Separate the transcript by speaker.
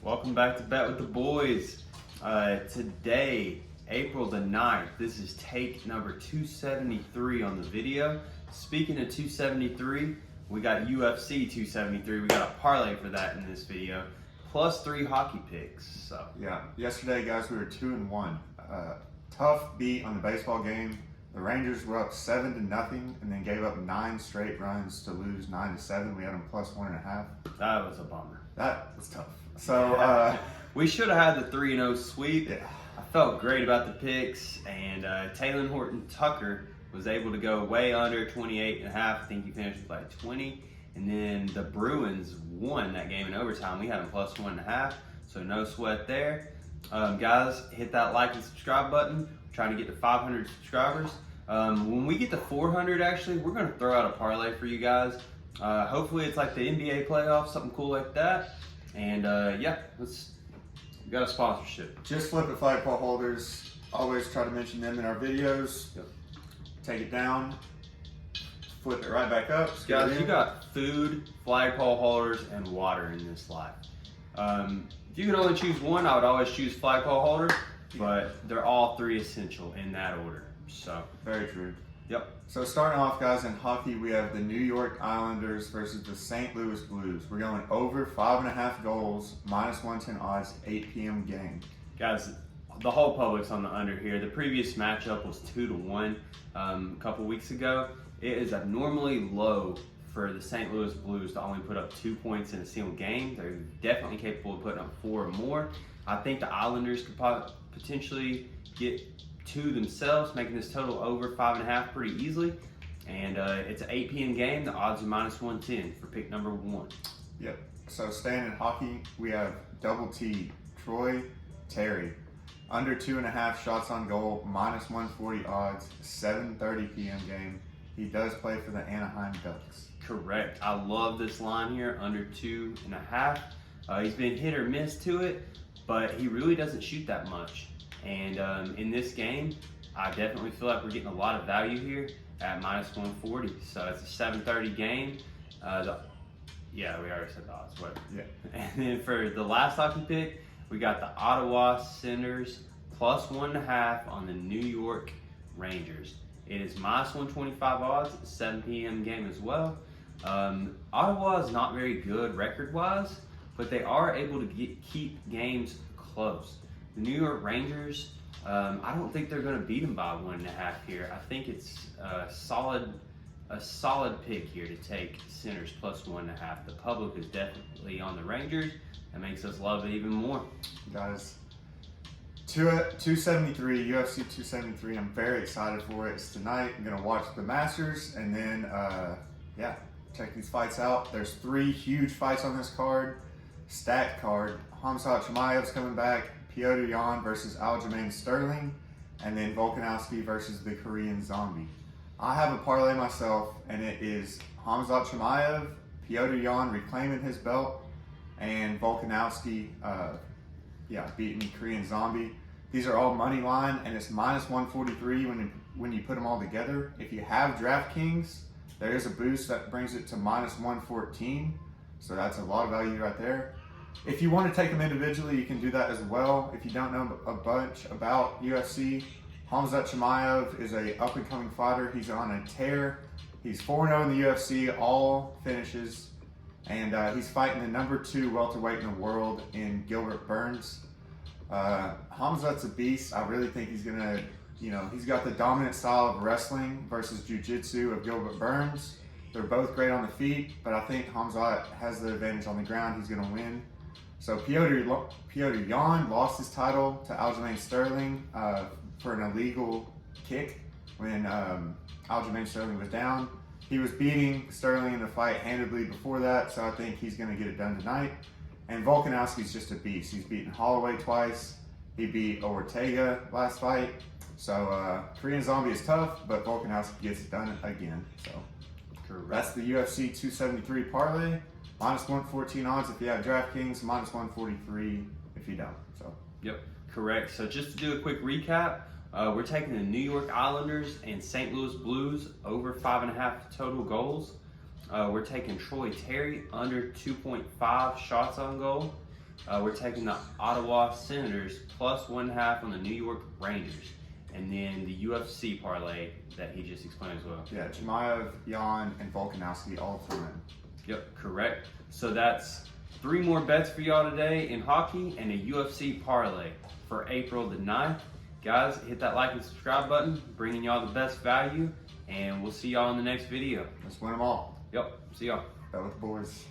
Speaker 1: Welcome back to Bet with the Boys. Today, April the 9th, this is take number 273 on the video. Speaking of 273, we got UFC 273. We got a parlay for that in this video, plus 3 hockey picks. So
Speaker 2: yeah, yesterday, guys, we were 2-1. Tough beat on the baseball game. The Rangers were up 7-0 and then gave up 9 straight runs to lose 9-7. We had them plus 1.5.
Speaker 1: That was a bummer.
Speaker 2: That was tough. So
Speaker 1: we should have had the 3-0 sweep.
Speaker 2: Yeah.
Speaker 1: I felt great about the picks, and Taylor Horton Tucker was able to go way under 28.5. I think he finished with like 20. And then the Bruins won that game in overtime. We had them plus 1.5, so no sweat there. Guys, hit that like and subscribe button. We're trying to get to 500 subscribers. When we get to 400, actually, we're going to throw out a parlay for you guys. Hopefully it's like the NBA playoffs, something cool like that. And yeah, we got a sponsorship.
Speaker 2: Just Flip It flagpole holders, always try to mention them in our videos.
Speaker 1: Yep. Take
Speaker 2: it down, flip it right back up.
Speaker 1: Guys, you got food, flagpole holders, and water in this life. If you could only choose one, I would always choose flagpole holder, but they're all 3 essential in that order. So
Speaker 2: very true.
Speaker 1: Yep.
Speaker 2: So starting off, guys, in hockey, we have the New York Islanders versus the St. Louis Blues. We're going over 5.5 goals, minus 110 odds, 8 p.m. game.
Speaker 1: Guys, the whole public's on the under here. The previous matchup was 2-1 a couple weeks ago. It is abnormally low for the St. Louis Blues to only put up 2 points in a single game. They're definitely capable of putting up 4 or more. I think the Islanders could potentially get 2 themselves, making this total over 5.5 pretty easily. And it's an 8 p.m. game. The odds are minus 110 for pick number 1.
Speaker 2: Yep. So staying in hockey, we have double T, Troy Terry. Under 2.5 shots on goal, minus 140 odds, 7:30 p.m. game. He does play for the Anaheim Ducks.
Speaker 1: Correct. I love this line here, under 2.5. He's been hit or miss to it, but he really doesn't shoot that much. And in this game, I definitely feel like we're getting a lot of value here at minus 140. So it's a 7:30 game. Yeah, we already said the odds. Whatever.
Speaker 2: Yeah.
Speaker 1: And then for the last hockey pick, we got the Ottawa Senators plus 1.5 on the New York Rangers. It is minus 125 odds. It's a 7 p.m. game as well. Ottawa is not very good record-wise, but they are able to keep games close. The New York Rangers, I don't think they're going to beat them by 1.5 here. I think it's a solid pick here to take Senators plus 1.5. The public is definitely on the Rangers. That makes us love it even more.
Speaker 2: Guys, 273, UFC 273. I'm very excited for it. It's tonight. I'm going to watch the Masters and then, yeah, check these fights out. There's 3 huge fights on this card. Stacked card. Khamzat Chimaev's coming back. Petr Yan versus Aljamain Sterling, and then Volkanovski versus the Korean Zombie. I have a parlay myself, and it is Khamzat Chimaev, Petr Yan reclaiming his belt, and Volkanovski, beating the Korean Zombie. These are all money line, and it's minus 143 when you put them all together. If you have DraftKings, there is a boost that brings it to minus 114, so that's a lot of value right there. If you want to take them individually, you can do that as well. If you don't know a bunch about UFC, Khamzat Chimaev is a up-and-coming fighter. He's on a tear. He's 4-0 in the UFC, all finishes. And he's fighting the number 2 welterweight in the world in Gilbert Burns. Khamzat's a beast. I really think he's going to, he's got the dominant style of wrestling versus jiu-jitsu of Gilbert Burns. They're both great on the feet, but I think Khamzat has the advantage on the ground. He's going to win. So Petr Yan lost his title to Aljamain Sterling for an illegal kick when Aljamain Sterling was down. He was beating Sterling in the fight handedly before that, so I think he's going to get it done tonight. And Volkanovski's just a beast. He's beaten Holloway twice. He beat Ortega last fight. So Korean Zombie is tough, but Volkanovski gets it done again. So that's the UFC 273 parlay. Minus 114 odds if you have DraftKings, minus 143 if you don't. So.
Speaker 1: Yep, correct. So just to do a quick recap, we're taking the New York Islanders and St. Louis Blues over 5.5 total goals. We're taking Troy Terry under 2.5 shots on goal. We're taking the Ottawa Senators plus 1.5 on the New York Rangers. And then the UFC parlay that he just explained as well.
Speaker 2: Yeah, Chimaev, Jan, and Volkanovski all 3 in.
Speaker 1: Yep, correct. So that's 3 more bets for y'all today in hockey and a UFC parlay for April the 9th. Guys, hit that like and subscribe button, bringing y'all the best value, and we'll see y'all in the next video.
Speaker 2: Let's win them all.
Speaker 1: Yep, see y'all.
Speaker 2: Bet with the boys.